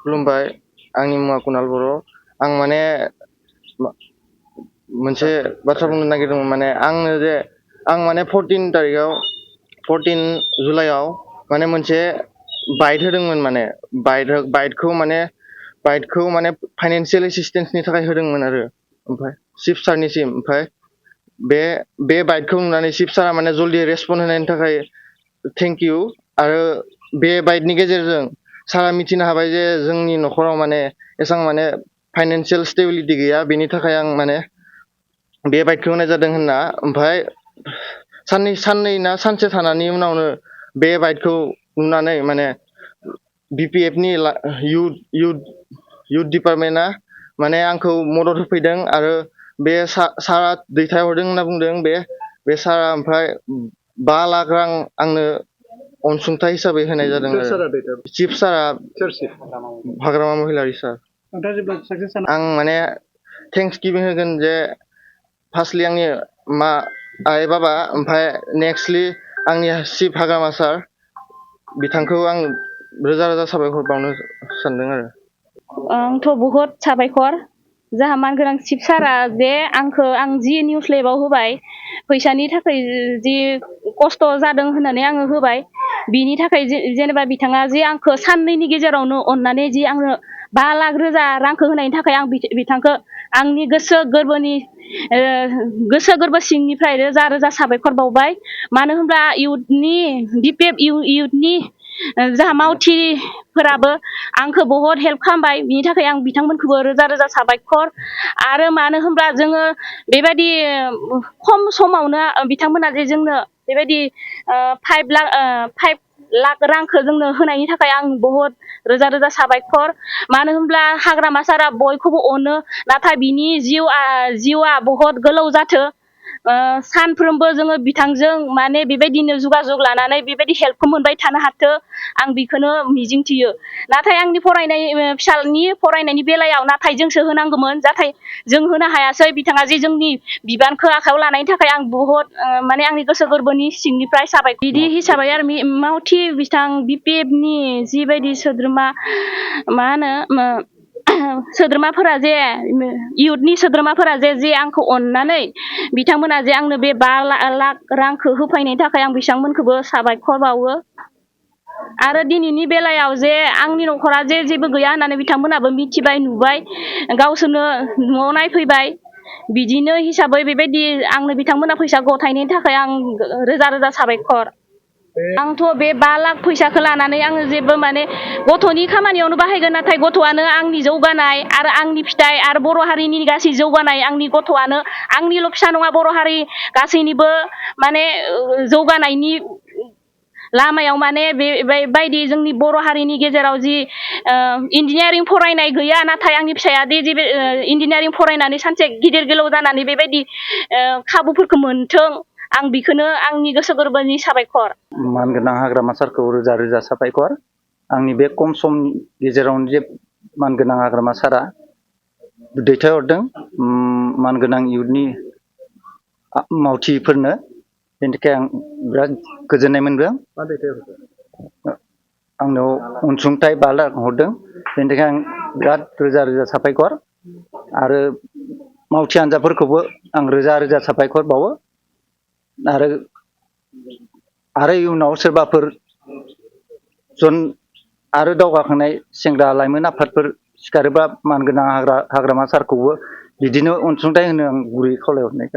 खुलुमबाय आंनि मुङा कुनाल बर'। आं माने मोनसे बाथ्रा बुंनो नागिरदोंमोन माने आं माने 14 जुलाइआव माने मोनसे बाइट होदोंमोन माने बाइटखौ माने फाइनान्सियेल एसिस्टेन्सनि थाखाय होदोंमोन आरो ओमफ्राय चिफ सारनिसिम ओमफ्राय बे बाइटखौ नुनानै चिफ सारा माने जल्दि रेसपन्ड होनायनि थाखाय थेंक इउ। आरो बे बाइटनि गेजेरजों सारा मिथिनो हाबाय जे जोंनि न'खराव माने एसेबां माने फाइनान्सियेल स्टेबिलिटि गैया, बेनि थाखाय आं माने बे बाइटखौ होनाय जादों होनना। ओमफ्राय साननै ना सानसे थानायनि उनावनो बे बाइटखौ नुनानै माने BPFनि इउथ डिपार्टमेन्टआ माने आंखौ मदद होफैदों आरो बे सारा दैथायहरदों होनना बुंदों बे सारा। ओमफ्राय 5 लाख रां आंनो अनसुंथाइ हिसाबै होनाय जादों आरो चिफ सारा हाग्रामा महिलारि सार। आं माने थेंक्स गिभिं होगोन जे फार्स्टलि आंनि आइ बाबा, ओमफ्राय नेक्स्टलि आंनि चिफ हाग्रामा सार, बिथांखौ आं रोजा रोजा साबायखर बावनो सानदों आरो। आंथ' बहुद साबायखर जाहा मानगोनां चिफ सारा जे आं जि निउस लेबाव होबाय फैसानि थाखाय जि खस्थ' जादों होननानै आङो होबाय, बिनि थाखाय जेनेबा बिथाङा जे आंखौ साननैनि गेजेरावनो अननानै जि आंनो 5 लाख रोजा रांखौ होनायनि थाखाय आं बिथांखौ आंनि गोसो गोरबो सिंनिफ्राय रोजा रोजा साबायखर बावबाय। मानो होनब्ला BPF इउथनि जाहा मावथिफोराबो आंखौ बहुद हेल्प खालामबाय, बिनि थाखाय आं बिथांमोनखौबो रोजा रोजा साबायखर। आरो मानो होनब्ला जोङो बेबायदि खम समावनो बिथांमोना जे जोंनो बेबायदि 5 लाख रांखौ जोंनो होनायनि थाखाय आं बहुद रोजा रोजा साबायखर। मानो होनब्ला हाग्रामा सारा बयखौबो अनो, नाथाय बिनि जिउआ बहुद गोलाव जाथो। सानफ्रोमबो जोङो बिथांजों माने बेबायदिनो जगाजग लानानै बेबायदि हेल्पखौ मोनबाय थानो हाथो, आं बेखौनो मिजिंथियो। नाथाय आंनि फिसानि फरायनायनि बेलायाव नाथाय जोंसो होनांगौमोन, नाथाय जों होनो हायासै। बिथाङा जे जोंनि बिबानखौ आखायाव लानायनि थाखाय आं बहुद माने आंनि गोसो गोरबोनि सिंनिफ्राय साबायखर। बिदि हिसाबै आरो मावथि बिथां BPFनि जिबायदि सोद्रोमा सोद्रोमाफोरा जे इउथनि सोद्रोमाफोरा जे आंखौ अननानै बिथांमोना जे आंनो बे 5 लाख रांखौ होफैनायनि थाखाय आं बिथांमोनखौबो साबायखर बावो। आरो दिनैनि बेलायाव जे आंनि न'खरा जे जेबो गैया होननानै बिथांमोनाबो मिथिबाय, नुबाय, गावसोरनो न'आव नायफैबाय। बिदिनो हिसाबै बेबायदि आंनो बिथांमोना फैसा गथायनायनि थाखाय आं रोजा रोजा साबायखर। आंथ' बे 5 लाख फैसाखौ लानानै आङो जेबो माने गथ'नि खामानियावनो बाहायगोन, नाथाय गथ'आनो आंनि जौगानाय आरो आंनि फिथाइ आरो बर' हारिनि गासै जौगानाय आंनि गथ'आनो। आंनिल' फिसा नङा, बर' हारि गासैनिबो माने जौगानायनि लामायाव माने बेबायदि जोंनि बर' हारिनि गेजेराव जि इन्जिनियारिं फरायनाय गैया, नाथाय आंनि फिसाया दि इन्जिनियारिं फरायनानै सानसे गिदिर गोलाव जानानै बेबायदि खाबुफोरखौ मोनथों, आं बेखौनो आंनि गोसो गोरबोनि साबायखर। मानगोनां हाग्रामा सारखौ रोजा रोजा साबायखर। आंनि बे खम समनि गेजेरावनो जे मानगोनां हाग्रामा सारा दैथायहरदों मानगोनां इउथनि मावथिफोरनो, बेनि थाखाय आं बिराद गोजोननाय मोनदों। आंनाव अनसुंथाइ 5 लाख हरदों, बेनि थाखाय आं बिराद रोजा रोजा साबायखर। आरो मावथि हान्जाफोरखौबो आं रोजा रोजा साबायखर बावो। आरो इयुनाव सोरबाफोर आरो दावगाखांनाय सेंग्रा लाइमोन आफादफोर सिखारोबा मानगोनां हाग्रामा सारखौबो बिदिनो अनसुंथाइ होनो आं गुरै खावलायहरनाय जाबाय।